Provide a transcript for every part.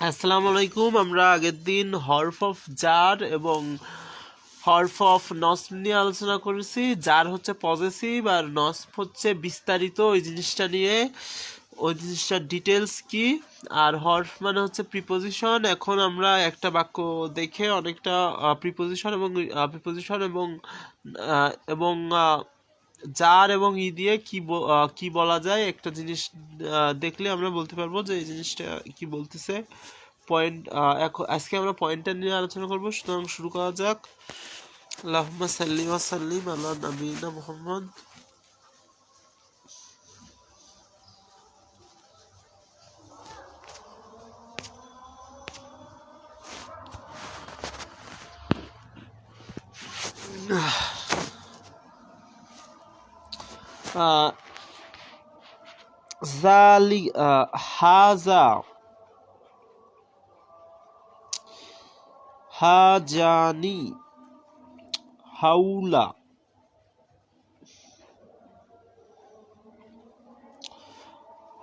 আসসালামু আলাইকুম। আমরা আগের দিন হরফ অফ জার এবং হরফ অফ নসব নিয়ে আলোচনা করেছি। জার হচ্ছে পজেসিভ আর নসব হচ্ছে বিস্তারিত ওই জিনিসটা নিয়ে, ওই জিনিসটার ডিটেলস কি। আর হরফ মানে হচ্ছে প্রিপোজিশন। এখন আমরা একটা বাক্য দেখে অনেকটা প্রিপোজিশন এবং এবং জার এবং ই দিয়ে কি বলা যায় একটা জিনিস দেখলে আমরা বলতে পারবো যে এই জিনিসটা কি বলতেছে। আজকে আমরা পয়েন্টার নিয়ে আলোচনা করব, সুতরাং শুরু করা যাক। আল্লাহুম্মা সাল্লি ওয়া সাল্লিম আলা নাবিয়িনা মুহাম্মদ। হাজা, হাজানি, হাউলা।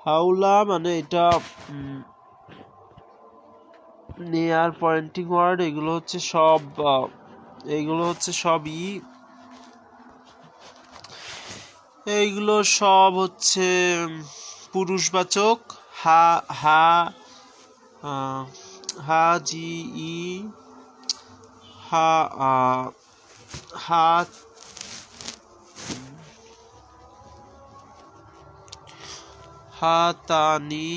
হাউলা মানে এটা নিয়ার পয়েন্টিং ওয়ার্ড। এগুলো হচ্ছে সব এইগুলো সব হচ্ছে পুরুষবাচক। হা হা হা জি ই, হা হা হাতানি,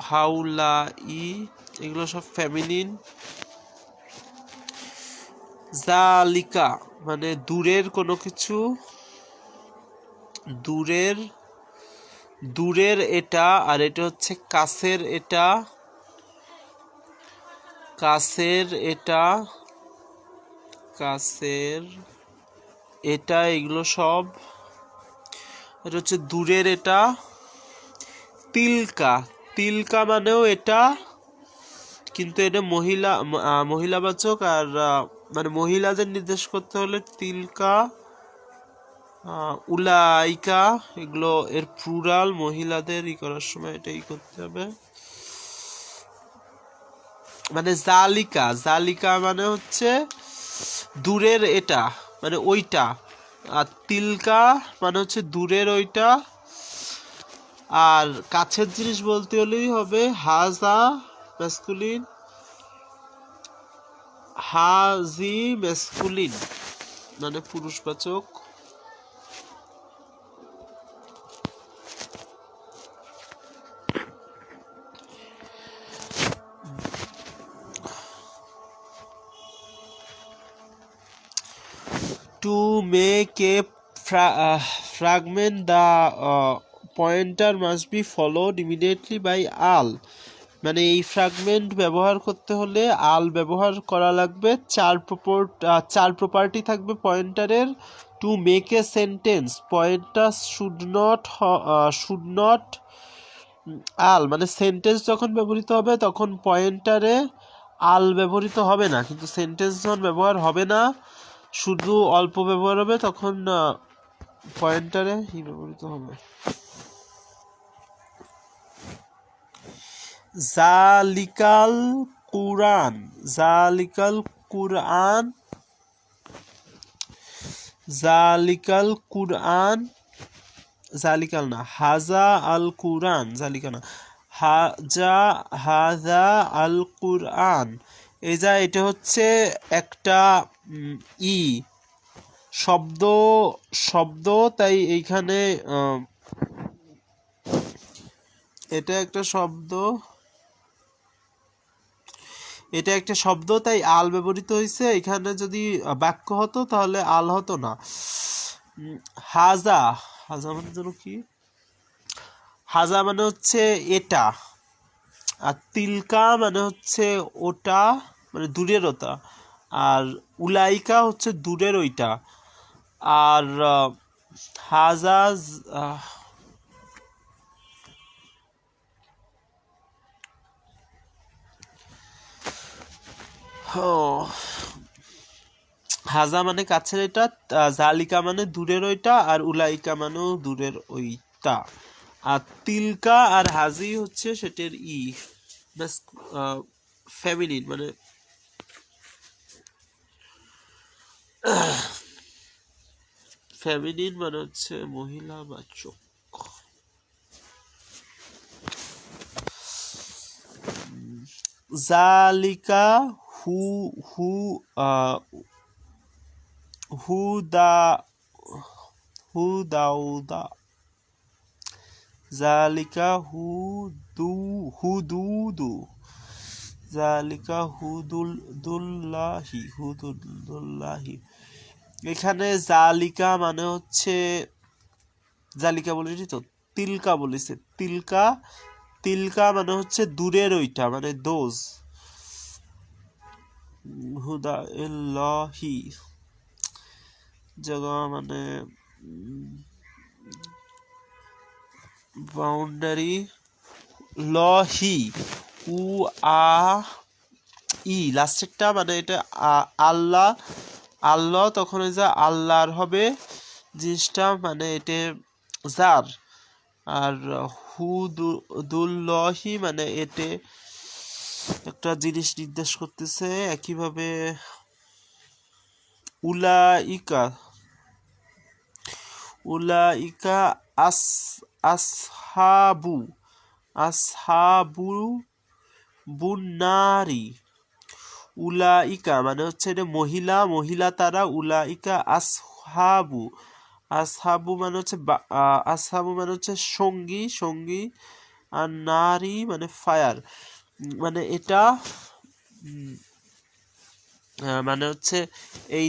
হাউলাই, এগুলো সব ফেমিনিন। জালিকা মানে দূরের কোনো কিছু, দূরের এটা। আর এটা হচ্ছে কাছের এটা, এগুলো সব। এটা হচ্ছে দূরের এটা। তিলকা মানেও এটা, কিন্তু এটা মহিলাবাচক। আর মানে মহিলাদের নির্দেশ করতে হলে তিলকা, উলাইকা, এগুলো এর প্লুরাল। মহিলাদের করার সময় এটাই করতে হবে। মানে জালিকা মানে হচ্ছে দূরের এটা, মানে ওইটা। আর তিলকা মানে হচ্ছে দূরের ওইটা। আর কাছের জিনিস বলতে হলেই হবে হাজা ম্যাসকুলিন, হাজি ম্যাসকুলিন মানে পুরুষবাচক। To make a fragment, the pointer must be followed immediately by al. মানে এই ফ্র্যাগমেন্ট ব্যবহার করতে হলে আল ব্যবহার করা লাগবে। চার প্রপার্টি থাকবে পয়েন্টারের। To make a sentence, pointer should not all, মানে সেন্টেন্স যখন ব্যবহৃত হবে তখন পয়েন্টারে আল ব্যবহৃত হবে না, কিন্তু সেন্টেন্স যখন ব্যবহার হবে না, শুধু অল্প ব্যবহার হবে, তখন পয়েন্টারে ব্যবহৃত হবে। জালিকাল কুরআন, জালিকাল না, হাজা আল কুরআন, জালিকা না, হাজা আল কুরআন। এটা হচ্ছে একটা শব্দ, তাই এইখানে এটা একটা শব্দ, তাই আল ব্যবহৃত হয়েছে। এখানে যদি বাক্য হতো তাহলে আল হতো না। হাজা মানে যেন কি, হাজা মানে হচ্ছে এটা। আর তিলকা মানে হচ্ছে ওটা, মানে দূরের ওটা। আর উলাইকা হচ্ছে দূরের ওইটা। আর হাজাজ হাজা মানে কাছের এটা, জালিকা মানে দূরের ওইটা, আর উলাইকা মানেও দূরের ওইটা। আর তিলকা আর হাজি হচ্ছে সেটার ফেমিনিন, মানে ফেমিনিন মানে হচ্ছে মহিলা বাচক। জালিকা হু হু হুদা হুদাউদা জালিকা হুদুদু জালিকা হুদুল্লাহি। এখানে জালিকা মানে হচ্ছে, জালিকা বলেছি তো, তিলকা বলেছে, তিলকা তিলকা মানে হচ্ছে দূরের ওইটা, মানে দোজ। হুদা ইল্লাহি জায়গা মানে বাউন্ডারি। লহি উ আ ই লাস্টেরটা মানে এটা আল্লাহ, আল্লাহ তখন ওই যে আল্লাহর হবে জিনিসটা, মানে এটা যার। আর হুদুল্লহি মানে এতে একটা জিনিস নির্দেশ করতেছে। একইভাবে উলাইকা উলাইকা আস আসহাবু আসহাবু বুন্নারি। উলাইকা মানে হচ্ছে এটা মহিলা, মহিলা তারা। উলাইকা আসহাবু, আসহাবু মানে হচ্ছে আসহাবু মানে হচ্ছে সঙ্গী, সঙ্গী। আর নারী মানে ফায়ার, মানে এটা মানে হচ্ছে এই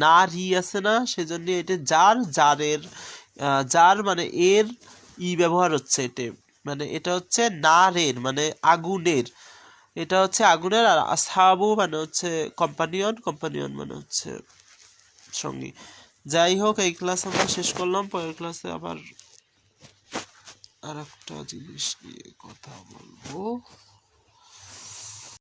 নারী আছে না, সেজন্য এটা যার, জারের যার মানে এর ব্যবহার হচ্ছে এটা, মানে এটা হচ্ছে নারের মানে আগুনের, এটা হচ্ছে আগুনের। আর আসহাবু মানে হচ্ছে কম্পানিয়ন, কম্পানিয়ন মানে হচ্ছে সঙ্গী। যাই হোক, এই ক্লাস আমরা শেষ করলাম। পরের ক্লাসে আবার আর একটা জিনিস নিয়ে কথা বলবো।